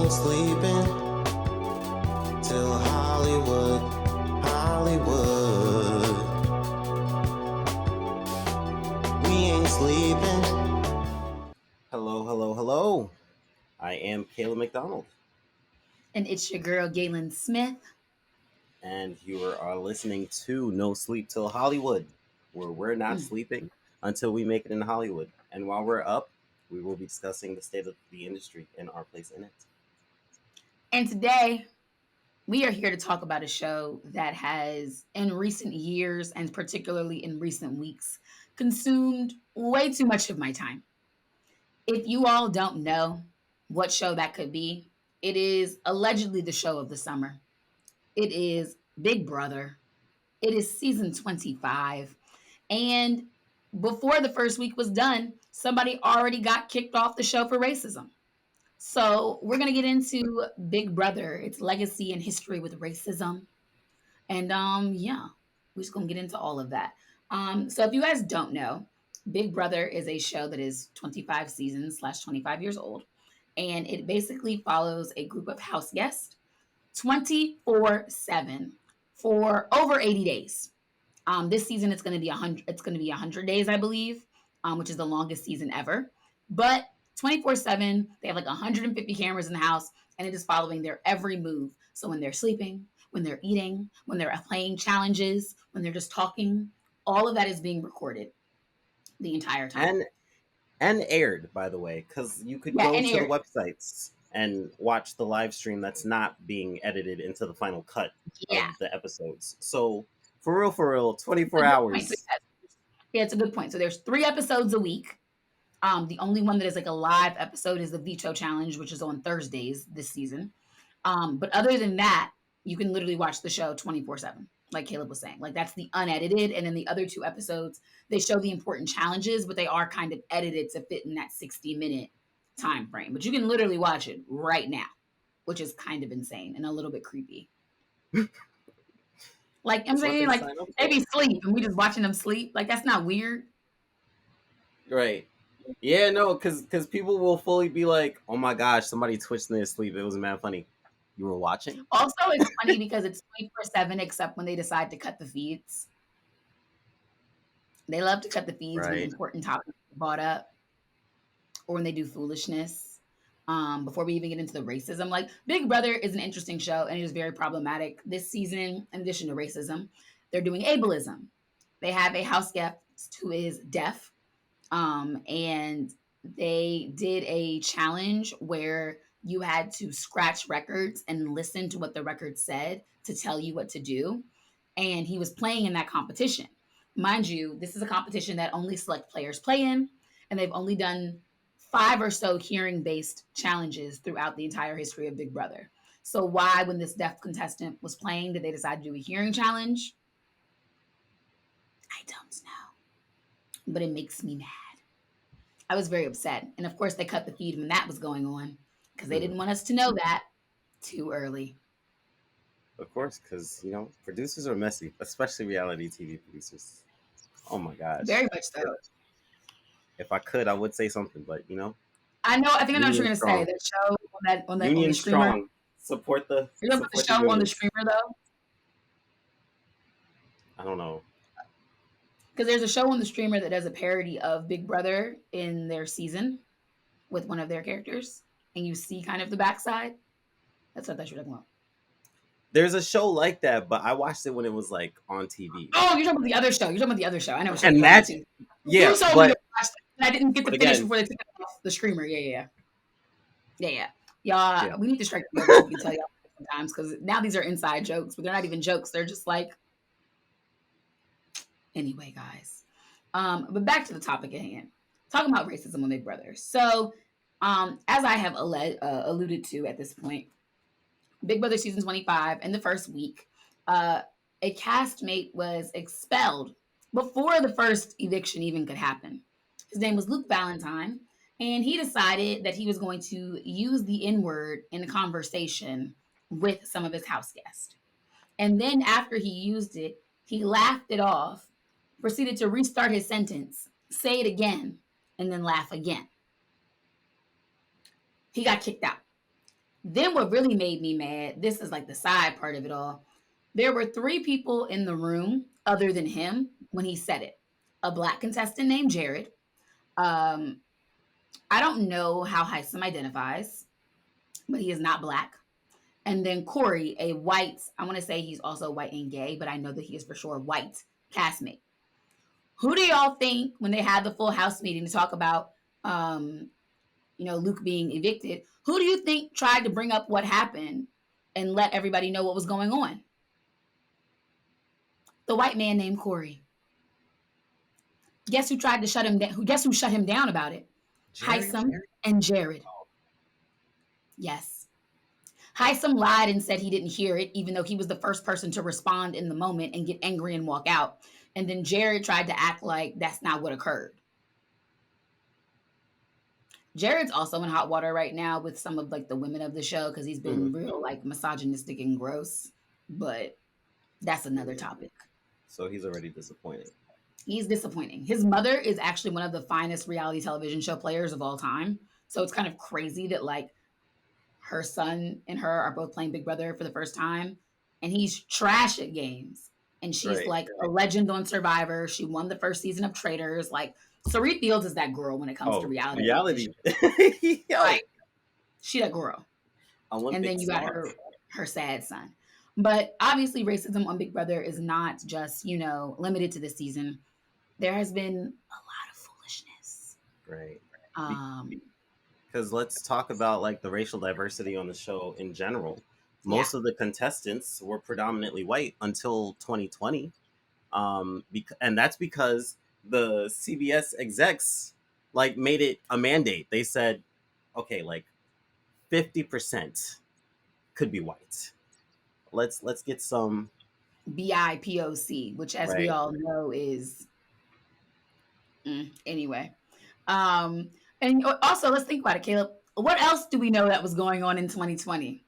ain't sleeping till Hollywood, Hollywood. We ain't sleeping. Hello, hello, hello. I am Caleb McDonald, And it's your girl, Gaelyn Smith. and you are listening to No Sleep Till Hollywood, where we're not Mm. sleeping until we make it in Hollywood. And while we're up, we will be discussing the state of the industry and our place in it. And today, we are here to talk about a show that has, in recent years, and particularly in recent weeks, consumed way too much of my time. If you all don't know what show that could be, it is allegedly the show of the summer. It is Big Brother. It is season 25. And before the first week was done, somebody already got kicked off the show for racism. So we're gonna get into Big Brother, its legacy and history with racism, and yeah, we're just gonna get into all of that. So if you guys don't know, Big Brother is a show that is 25 seasons slash 25 years old, and it basically follows a group of house guests 24/7 for over 80 days. This season it's going to be 100. It's going to be 100 days, I believe, which is the longest season ever. But 24/7, they have like 150 cameras in the house, and it is following their every move. So when they're sleeping, when they're eating, when they're playing challenges, when they're just talking, all of that is being recorded the entire time. And aired, by the way, because you could Yeah, go and to the air. websites and watch the live stream that's not being edited into the final cut Yeah, of the episodes. So for real, it's 24 a good point. hours. Yeah, it's a good point. So there's 3 episodes a week. The only one that is like a live episode is the veto challenge, which is on Thursdays this season. But other than that, you can literally watch the show 24/7, like Caleb was saying. Like that's the unedited. And then the other 2 episodes, they show the important challenges, but they are kind of edited to fit in that 60-minute time frame. But you can literally watch it right now, which is kind of insane and a little bit creepy. Like I'm It's what saying, they like sign up they for. be sleep and we just watching them sleep. Like that's not weird. Right. Yeah, no, because people will fully be like, oh my gosh, somebody twitched in their sleep. It was mad funny. You were watching? Also, it's funny because it's 24/7, except when they decide to cut the feeds. They love to cut the feeds when Right. important topics are brought up or when they do foolishness. Before we even get into the racism, like Big Brother is an interesting show and it is very problematic. This season, in addition to racism, they're doing ableism. They have a house guest who is deaf, and they did a challenge where you had to scratch records and listen to what the record said to tell you what to do. And he was playing in that competition. Mind you, this is a competition that only select players play in, and they've only done 5 or so hearing based challenges throughout the entire history of Big Brother. So, why, when this deaf contestant was playing, did they decide to do a hearing challenge? I don't know, but it makes me mad. I was very upset. And of course, they cut the feed when that was going on because they didn't Mhm. want us to know that too early. Of course, because, producers are messy, especially reality TV producers. Oh my gosh. Very much so. If I could, I would say something, but, I know. I think I know what you're union gonna say. strong. That show on the Union streamer. strong. Support the You know about the support the show on the unions. streamer though? I don't know. Because there's a show on the streamer that does a parody of Big Brother in their season with one of their characters, and you see kind of the backside. That's what I thought you were talking about. There's a show like that, but I watched it when it was like on TV. Oh, you're talking about the other show. You're talking about the other show. I know what show you're And talking about that's too. yeah, You told me to but watch that. I didn't get to but finish again, before they took it off the streamer. Yeah. Y'all, yeah. we need to strike the so we can tell y'all sometimes because now these are inside jokes, but they're not even jokes. They're just like, anyway, guys. But back to the topic at hand. Talking about racism on Big Brother. So, as I have alluded to at this point, Big Brother season 25 in the first week, a castmate was expelled before the first eviction even could happen. His name was Luke Valentine, and he decided that he was going to use the N word in a conversation with some of his house guests. And then after he used it, he laughed it off, proceeded to restart his sentence, say it again, and then laugh again. He got kicked out. Then what really made me mad, this is like the side part of it all. There were three people in the room other than him when he said it. A black contestant named Jared. Um, I don't know how Heisem identifies, but he is not black. And then Corey, a white, I want to say he's also white and gay, but I know that he is for sure white castmate. Who do y'all think when they had the full house meeting to talk about, um, Luke being evicted? Who do you think tried to bring up what happened and let everybody know what was going on? The white man named Corey. Guess who tried to shut him down? Guess who shut him down about it? Jared. Heisem and Jared. Yes. Heisem lied and said he didn't hear it, even though he was the first person to respond in the moment and get angry and walk out. And then Jared tried to act like that's not what occurred. Jared's also in hot water right now with some of like the women of the show because he's been real like misogynistic and gross. But that's another topic. So he's already disappointed. He's disappointing. His mother is actually one of the finest reality television show players of all time. So it's kind of crazy that like her son and her are both playing Big Brother for the first time, and he's trash at games. And she's like a legend on Survivor. She won the first season of Traitors. Like Sari Fields is that girl when it comes to reality. Like she that girl. Olympic and then you got her sad son. But obviously, racism on Big Brother is not just limited to this season. There has been a lot of foolishness. Right. Because let's talk about like the racial diversity on the show in general. Most of the contestants were predominantly white until 2020. And that's because the CBS execs like made it a mandate. They said, okay, like 50% could be white. Let's get some BIPOC, which as we all know is anyway. And also let's think about it, Caleb. What else do we know that was going on in 2020?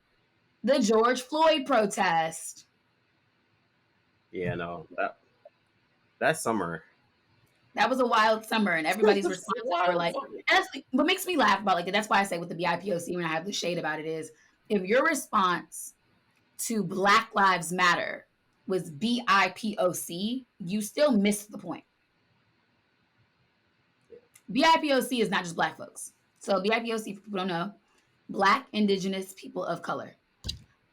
The George Floyd protest. Yeah, no, that summer. That was a wild summer, and everybody's responses were like, that's what makes me laugh about like that's why I say with the BIPOC when I have the shade about it is if your response to Black Lives Matter was BIPOC, you still missed the point. BIPOC is not just black folks. So BIPOC, for people don't know, Black, Indigenous, people of color.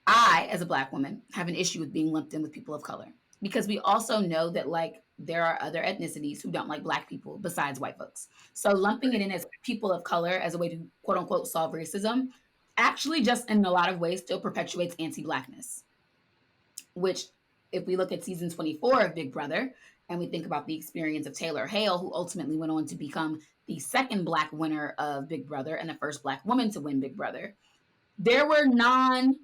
I, as a Black woman, have an issue with being lumped in with people of color because we also know that like there are other ethnicities who don't like Black people besides white folks. So lumping it in as people of color as a way to quote unquote solve racism actually just in a lot of ways still perpetuates anti-Blackness, which if we look at season 24 of Big Brother and we think about the experience of Taylor Hale, who ultimately went on to become the second Black winner of Big Brother and the first Black woman to win Big Brother, there were non-white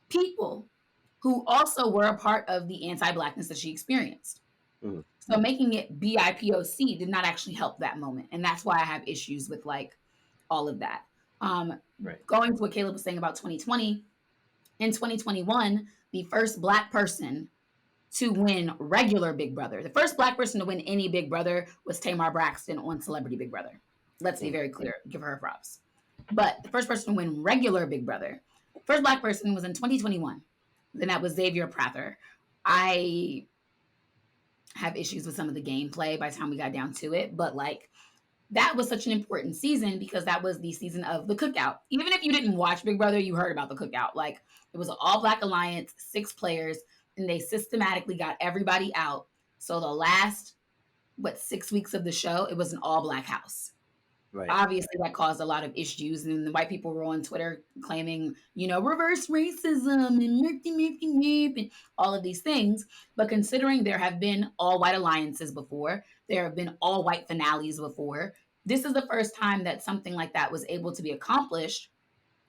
people who also were a part of the anti-Blackness that she experienced. So making it BIPOC did not actually help that moment. And that's why I have issues with like all of that. Going to what Caleb was saying about 2020, in 2021, the first Black person to win regular Big Brother, the first Black person to win any Big Brother was Tamar Braxton on Celebrity Big Brother. Let's be very clear, give her props. But the first person to win regular Big Brother, first Black person was in 2021. Then that was Xavier Prather. I have issues with some of the gameplay by the time we got down to it, but like that was such an important season because that was the season of the Cookout. Even if you didn't watch Big Brother, you heard about the Cookout. Like it was an all Black alliance, 6 players, and they systematically got everybody out. So the last 6 weeks of the show, it was an all Black house. Obviously, that caused a lot of issues, and the white people were on Twitter claiming, reverse racism and all of these things. But considering there have been all white alliances before, there have been all white finales before, this is the first time that something like that was able to be accomplished,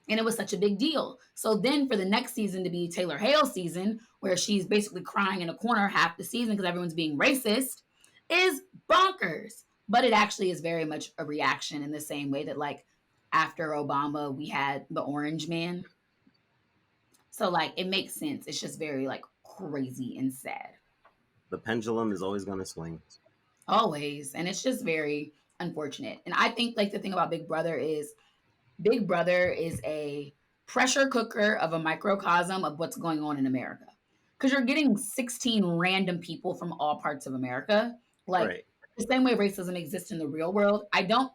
and it was such a big deal. So then for the next season to be Taylor Hale's season, where she's basically crying in a corner half the season because everyone's being racist, is bonkers. But it actually is very much a reaction in the same way that like after Obama, we had the orange man. So like it makes sense. It's just very like crazy and sad. The pendulum is always going to swing. Always. And it's just very unfortunate. And I think like the thing about Big Brother is Big Brother is a pressure cooker of a microcosm of what's going on in America. Because you're getting 16 random people from all parts of America. Like Right. the same way racism exists in the real world. I don't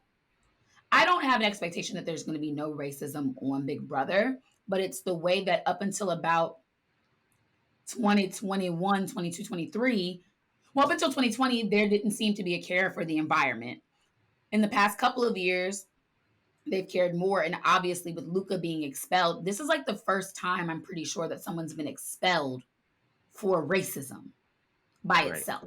have an expectation that there's going to be no racism on Big Brother, but it's the way that up until about 2021, 22, 23, well, up until 2020, there didn't seem to be a care for the environment. In the past couple of years, they've cared more. And obviously, with Luca being expelled, this is like the first time I'm pretty sure that someone's been expelled for racism by Right. itself.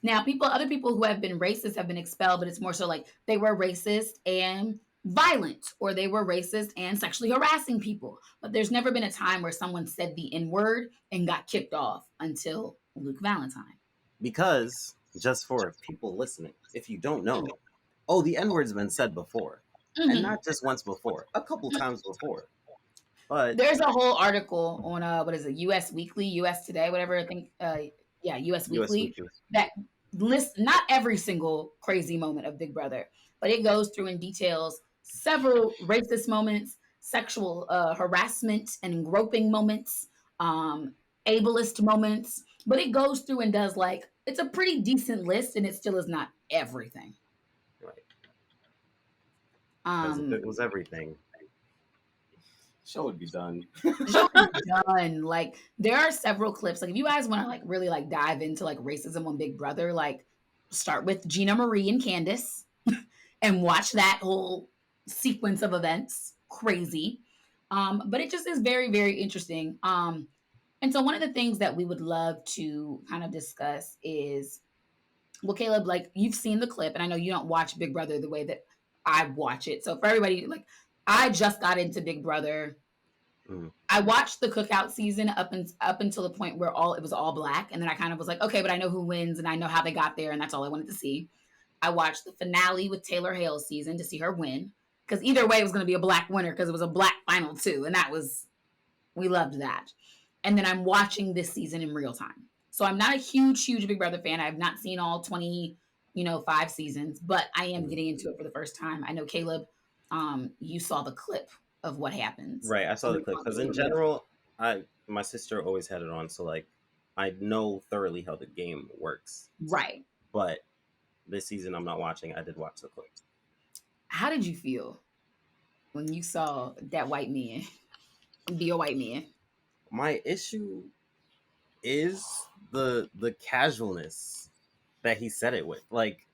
Now, other people who have been racist have been expelled, but it's more so like they were racist and violent, or they were racist and sexually harassing people. But there's never been a time where someone said the N word and got kicked off until Luke Valentine. Because just for people listening, if you don't know, oh, the N word's been said before, and Mm-hmm. not just once before, a couple times before. But There's a whole article on what is it, US Weekly, US Today, whatever, I think, yeah, US U.S. Weekly, Weekly, that lists not every single crazy moment of Big Brother, but it goes through and details several racist moments, sexual harassment and groping moments, um, ableist moments, but it goes through and does like it's a pretty decent list, and it still is not everything. right? Because if Um, it was everything, show would be done. the show is done. Like there are several clips. Like if you guys want to like really like dive into like racism on Big Brother, like start with Gina Marie and Candace and watch that whole sequence of events. Crazy. But it just is very, very interesting. And so one of the things that we would love to kind of discuss is, well, Caleb, like you've seen the clip, and I know you don't watch Big Brother the way that I watch it. So for everybody, like I just got into Big Brother. Mm. I watched the Cookout season up until the point where it was all black, and then I kind of was like, okay, but I know who wins and I know how they got there, and that's all I wanted to see. I watched the finale with Taylor Hale's season to see her win, because either way it was going to be a black winner because it was a black final too, and we loved that. And then I'm watching this season in real time, so I'm not a huge Big Brother fan. I have not seen all 20, 5 seasons, but I am Mm. getting into it for the first time. I know Caleb, you saw the clip of what happens. Right. I So saw the we clip talked a because in little bit about general, I my sister always had it on, so like I know thoroughly how the game works. right. But this season, I'm not watching. I did watch the clip. How did you feel when you saw that white man be a white man? My issue is the casualness that he said it with. Like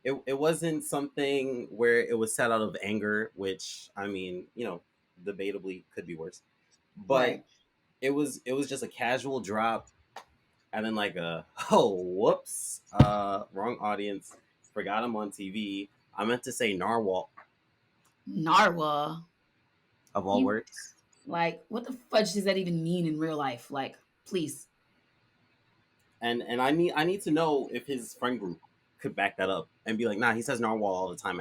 it wasn't something where it was said out of anger, which I mean, debatably could be worse. But Right. it was just a casual drop, and then like a oh whoops, wrong audience, forgot I'm on TV. I meant to say narwhal Narwa. of all You words. like what the fudge does that even mean in real life? Like, please. And I need to know if his friend group could back that up and be like, nah, he says narwhal all the time.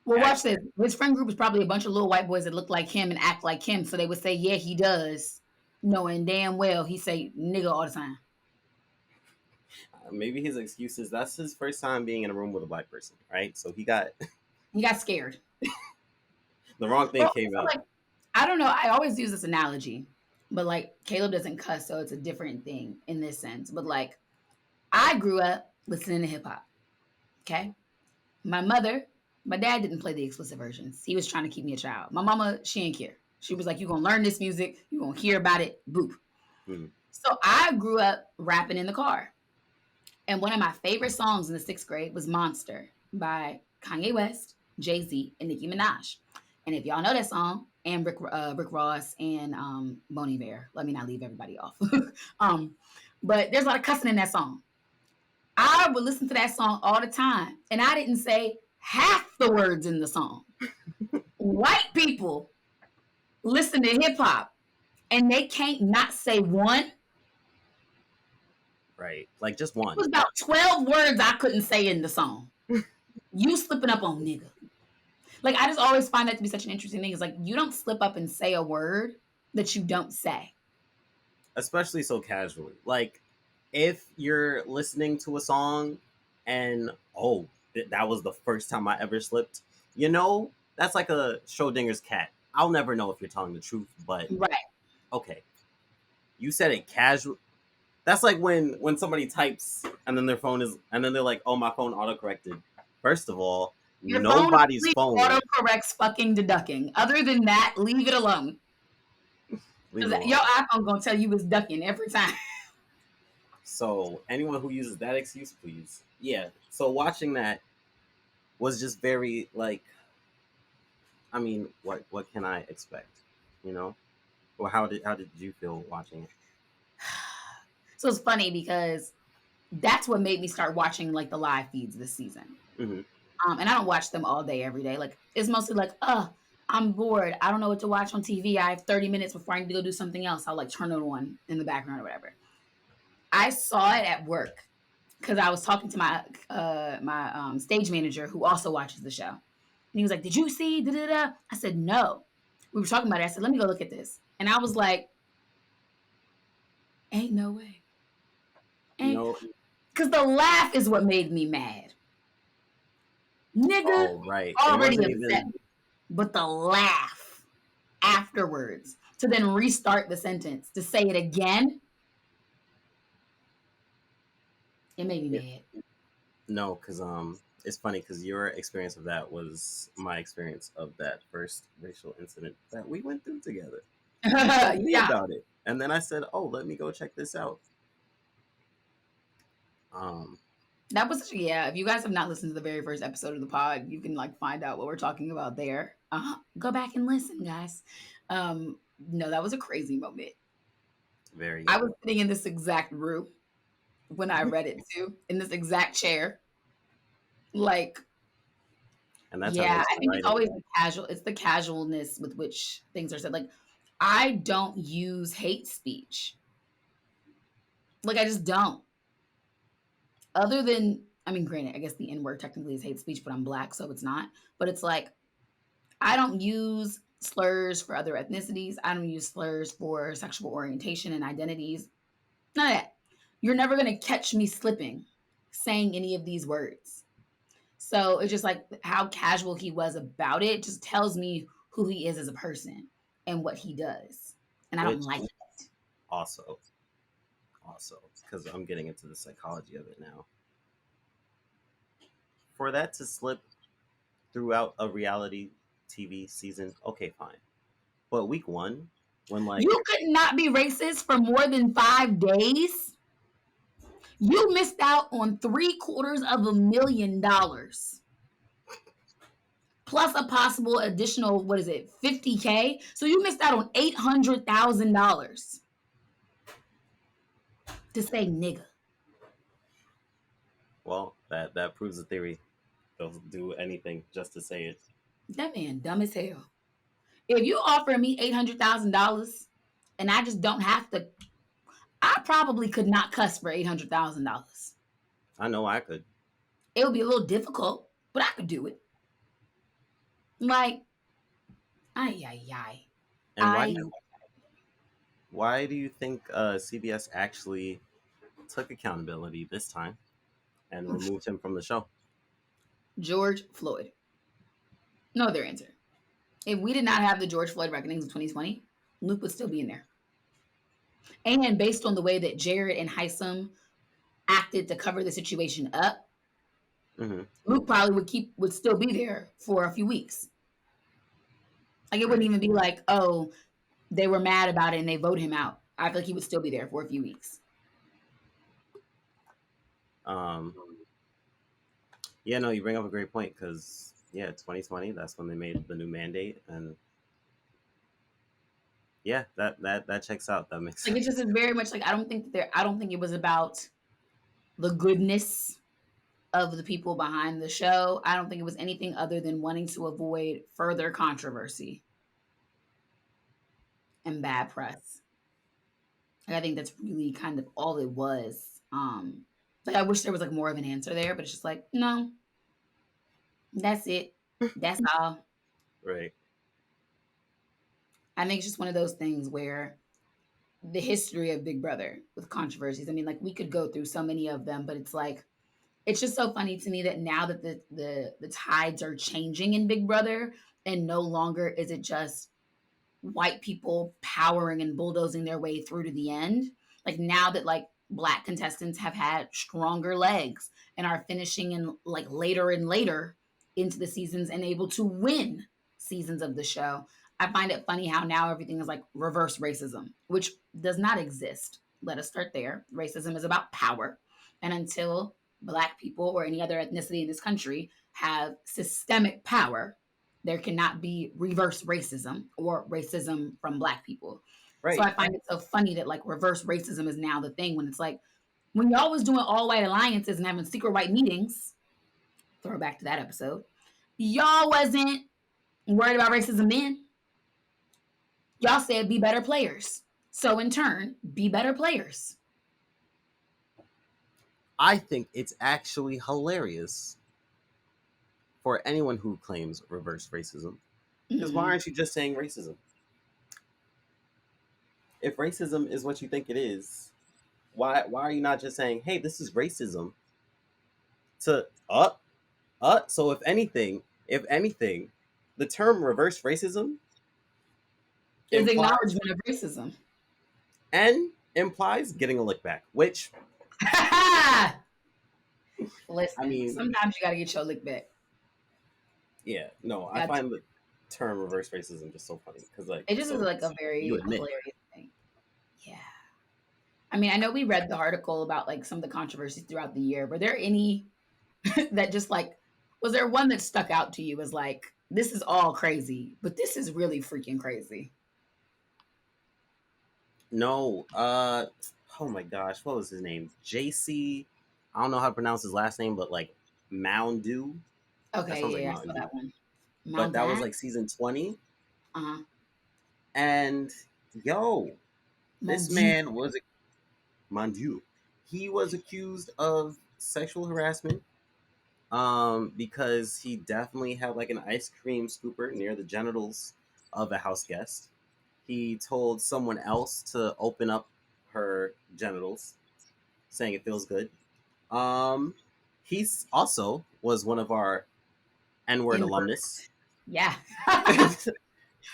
Well, watch Actually, this. His friend group is probably a bunch of little white boys that look like him and act like him, so they would say, "Yeah, he does," knowing damn well he say "nigga" all the time. maybe his excuse is that's his first time being in a room with a black person, right? So he got He got scared. the wrong thing But came also, out. like, I don't know. I always use this analogy, but like Caleb doesn't cuss, so it's a different thing in this sense. But like, I grew up listening to hip hop. Okay, my dad didn't play the explicit versions. He was trying to keep me a child. My mama, she didn't care. She was like, "You gonna learn this music? You gonna hear about it? Boop." Hmm. So I grew up rapping in the car, and one of my favorite songs in the 6th grade was "Monster" by Kanye West, Jay Z, and Nicki Minaj. And if y'all know that song, and Rick Ross and Bon Iver, let me not leave everybody off. um, but there's a lot of cussing in that song. I would listen to that song all the time, and I didn't say half the words in the song. White people listen to hip hop, and they can't not say one. Right, like just It one. was about 12 words I couldn't say in the song. You slipping up on nigga. Like, I just always find that to be such an interesting thing. It's like, you don't slip up and say a word that you don't say. Especially so casually. Like if you're listening to a song and oh, that was the first time I ever slipped, you know, That's like a Schrodinger's cat. I'll never know if you're telling the truth, but Right. okay. You said it casual. That's like when somebody types and then their phone is and then they're like, "Oh, my phone autocorrected." First of all, Your phone nobody's only phone. autocorrects fucking deducking. Other than that, leave it alone. Leave it Because your alone. iPhone gonna tell you it's ducking every time. So anyone who uses that excuse, please. Yeah. So watching that was just very like, I mean, what can I expect? You know? Or how did you feel watching it? So it's funny because that's what made me start watching like the live feeds this season. Hmm. And I don't watch them all day, every day. Like it's mostly like, I'm bored. I don't know what to watch on TV. I have 30 minutes before I need to go do something else. I'll like turn it on in the background or whatever. I saw it at work because I was talking to my stage manager who also watches the show. And he was like, "Did you see da da da?" I said, "No." We were talking about it. I said, "Let me go look at this." And I was like, "Ain't no way." Ain't No. because the laugh is what made me mad. Nigga Oh, right. It already wasn't upset even. me. But the laugh afterwards to then restart the sentence to say it again, it made me Yeah, mad. no, because it's funny because your experience of that was my experience of that first racial incident that we went through together. You told me Yeah. about it, and then I said, "Oh, let me go check this out." Um, That was yeah. If you guys have not listened to the very first episode of the pod, you can like find out what we're talking about there. Go back and listen, guys. No, that was a crazy moment. very I yeah, was sitting in this exact room when I read it too, in this exact chair. Like, and that's how yeah, they I should think write it's it. always the casual. It's the casualness with which things are said. Like, I don't use hate speech. Like, I just don't. Other than, I mean, granted, I guess the N word technically is hate speech, but I'm black, so it's not. But it's like, I don't use slurs for other ethnicities. I don't use slurs for sexual orientation and identities. None of that. You're never going to catch me slipping saying any of these words. So it's just like how casual he was about it just tells me who he is as a person and what he does. And I don't Which like it. also, because I'm getting into the psychology of it now. For that to slip throughout a reality TV season, okay, fine. But week one, when like You could not be racist for more than 5 days. You missed out on $750,000 plus a possible additional, what is it, 50K? So you missed out on $800,000 to say nigga. well, that proves the theory. They'll do anything just to say it. That man dumb as hell. If you offer me $800,000 and I just don't have to, I probably could not cuss for $800,000. I know I could. It would be a little difficult, but I could do it. Like, ay, ay, ay. And I, why do you think CBS actually took accountability this time and removed him from the show? George Floyd. No other answer. If we did not have the George Floyd reckonings of 2020, Luke would still be in there. And based on the way that Jared and Heisem acted to cover the situation up, Hmm. Luke probably would still be there for a few weeks. Like it wouldn't Right. even be like, oh, they were mad about it and they vote him out. I feel like he would still be there for a few weeks. Um, yeah, no, you bring up a great point because yeah, 2020. That's when they made the new mandate, and yeah, that checks out. That makes Like it's sense. just very much like I don't think it was about the goodness of the people behind the show. I don't think it was anything other than wanting to avoid further controversy and bad press. Like, I think that's really kind of all it was. Like I wish there was like more of an answer there, but it's just like, no, that's it. That's all. Right. I think it's just one of those things where the history of Big Brother with controversies. I mean, like we could go through so many of them, but it's like it's just so funny to me that now that the tides are changing in Big Brother, and no longer is it just white people powering and bulldozing their way through to the end. Like now that like black contestants have had stronger legs and are finishing in like later and later into the seasons and able to win seasons of the show. I find it funny how now everything is like reverse racism, which does not exist. Let us start there. Racism is about power. And until black people or any other ethnicity in this country have systemic power, there cannot be reverse racism or racism from black people. So Right. I find it so funny that like reverse racism is now the thing when it's like when y'all was doing all white alliances and having secret white meetings, throw back to that episode, y'all wasn't worried about racism then. Y'all said be better players. So in turn, be better players. I think it's actually hilarious for anyone who claims reverse racism. Because why Mm-mm. aren't you just saying racism? If racism is what you think it is, why are you not just saying, hey, this is racism? To so if anything, the term reverse racism Is implies acknowledgement of racism. and implies getting a lick back, which I Listen, mean, sometimes you gotta get your lick back. yeah, no, I Got to. find the term reverse racism just so funny because, like, It just is so like a you very admit, hilarious thing. Yeah. I mean, I know we read the article about like some of the controversies throughout the year. Were there any that just like was there one that stuck out to you as like this is all crazy, but this is really freaking crazy? no, oh my gosh, what was his name? JC, I don't know how to pronounce his last name, but like Moundu, that sounds Okay, like yeah, I saw Mountain Dew, that one. but Mount that was that? like season 20, Uh-huh. and yo, Mon this Dieu. man was Mandu. He was accused of sexual harassment because he definitely had like an ice cream scooper near the genitals of a house guest. He told someone else to open up her genitals, saying it feels good. Um, he's also was one of our N-word In word. alumnus. Yeah.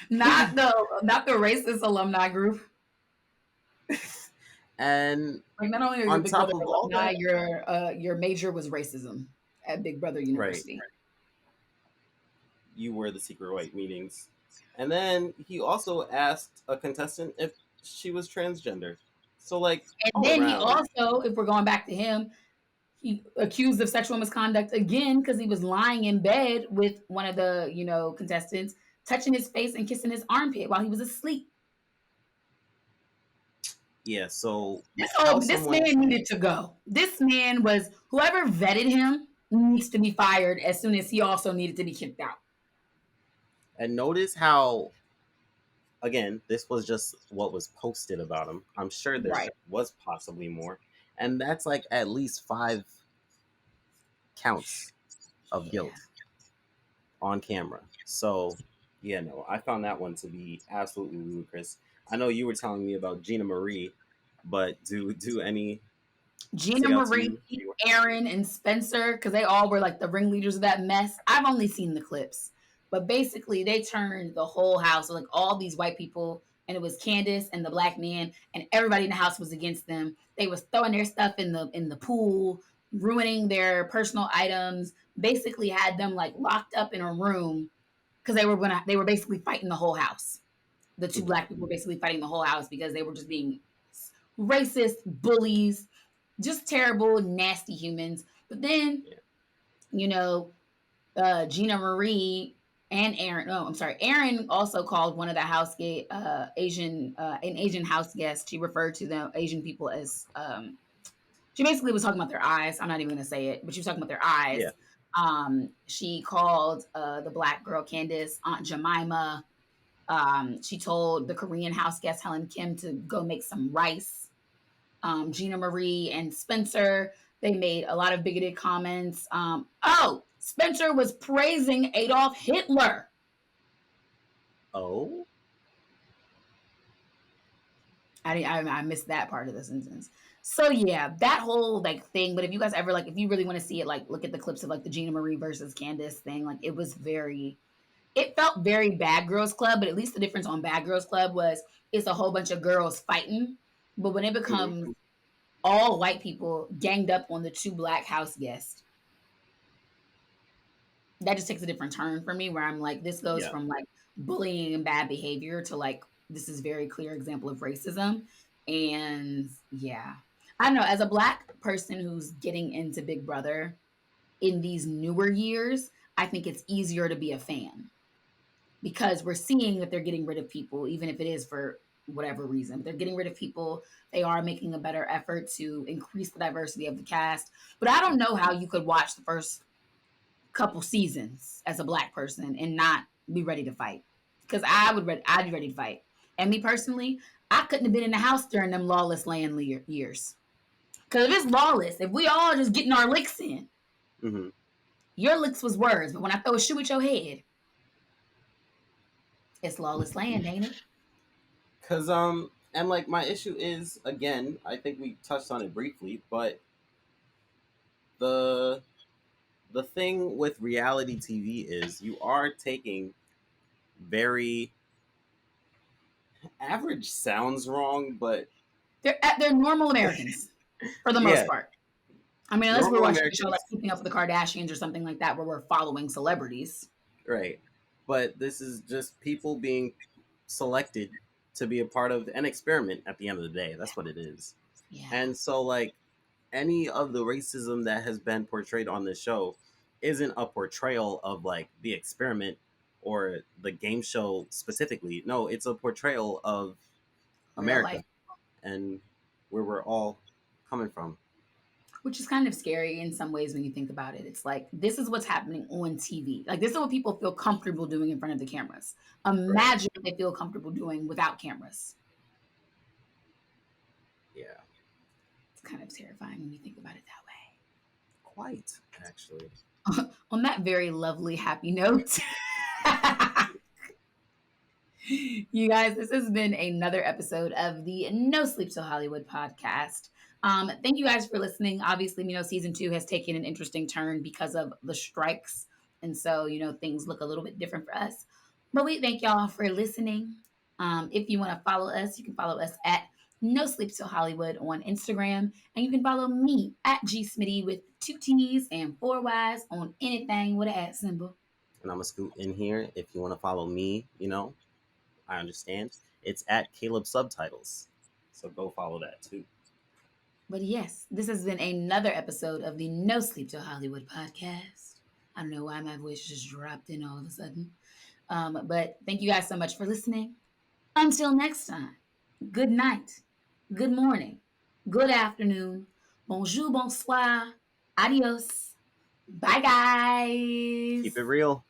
not the racist alumni group. And Like not only are you a on Big top Brother of all alumni, that, your major was racism at Big Brother right, University. you were the secret white meetings. And then he also asked a contestant if she was transgender. So, like, And all then he around, also, if we're going back to him, he accused of sexual misconduct again because he was lying in bed with one of the contestants, touching his face and kissing his armpit while he was asleep. yeah. So, how This man someone, needed to go. This man was whoever vetted him needs to be fired as soon as he also needed to be kicked out. and notice how, again, this was just what was posted about him. I'm sure there Right. was possibly more. And that's like at least 5 counts of Yeah. guilt on camera. So, yeah, no, I found that one to be absolutely ludicrous. I know you were telling me about Gina Marie, but do any Gina stick out to Marie, you? Aaron, and Spencer, because they all were like the ringleaders of that mess. I've only seen the clips, but basically they turned the whole house, like all these white people, and it was Candace and the black man, and everybody in the house was against them. They was throwing their stuff in the pool, ruining their personal items. Basically, had them like locked up in a room because they were basically fighting the whole house. The two Mhm. black people were basically fighting the whole house because they were just being racist bullies, just terrible, nasty humans. But then, Yeah. you know, Gina Marie and Aaron. Oh, I'm sorry. Aaron also called one of the an Asian house guest. She referred to the Asian people as. She basically was talking about their eyes. I'm not even going to say it, but she was talking about their eyes. Yeah. She called the black girl Candace Aunt Jemima. She told the Korean house guest Helen Kim to go make some rice. Gina Marie and Spencer. They made a lot of bigoted comments. Spencer was praising Adolf Hitler. Oh, I missed that part of the sentence. So yeah, that whole like thing. But if you guys ever like, if you really want to see it, like look at the clips of like the Gina Marie versus Candace thing. Like it was very, it felt very Bad Girls Club. But at least the difference on Bad Girls Club was it's a whole bunch of girls fighting. But when it becomes Mhm. all white people ganged up on the two black house guests, that just takes a different turn for me. Where I'm like, this goes Yeah. from like bullying and bad behavior to like this is very clear example of racism. And yeah, I don't know. As a black person who's getting into Big Brother in these newer years, I think it's easier to be a fan because we're seeing that they're getting rid of people, even if it is for whatever reason. They're getting rid of people. They are making a better effort to increase the diversity of the cast. But I don't know how you could watch the first couple seasons as a black person and not be ready to fight. Because I'd be ready to fight. And me personally, I couldn't have been in the house during them lawless land years. Because if it's lawless, if we all just getting our licks in, Hmm. your licks was words. But when I throw a shoe at your head, it's lawless land, ain't it? Cause and like my issue is again, I think we touched on it briefly, but the the thing with reality TV is you are taking very average sounds wrong, but They're normal Americans for the most yeah, part. I mean, unless we're normal watching a show like Americans, Keeping Up with the Kardashians or something like that, where we're following celebrities. right? But this is just people being selected to be a part of an experiment at the end of the day. That's what it is. Yeah, And so like any of the racism that has been portrayed on this show isn't a portrayal of like the experiment or the game show specifically. No, it's a portrayal of real life. America and where we're all coming from. Which is kind of scary in some ways when you think about it. It's like this is what's happening on TV. Like this is what people feel comfortable doing in front of the cameras. Right. Imagine what they feel comfortable doing without cameras. Yeah. It's kind of terrifying when you think about it Quite, actually. that way. On that very lovely, happy note, you guys, this has been another episode of the No Sleep Till Hollywood podcast. Thank you guys for listening. Obviously, season 2 has taken an interesting turn because of the strikes. And so, things look a little bit different for us. But we thank y'all for listening. If you want to follow us, you can follow us at No Sleep Till Hollywood on Instagram. And you can follow me at G Smitty with 2 T's and 4 Y's on anything with an @ symbol. And I'm gonna scoot in here. If you want to follow me, I understand. It's at Caleb Subtitles. So go follow that too. But yes, this has been another episode of the No Sleep Till Hollywood podcast. I don't know why my voice just dropped in all of a sudden. But thank you guys so much for listening. Until next time, good night, good morning, good afternoon, bonjour, bonsoir, adios, bye Keep it guys. real.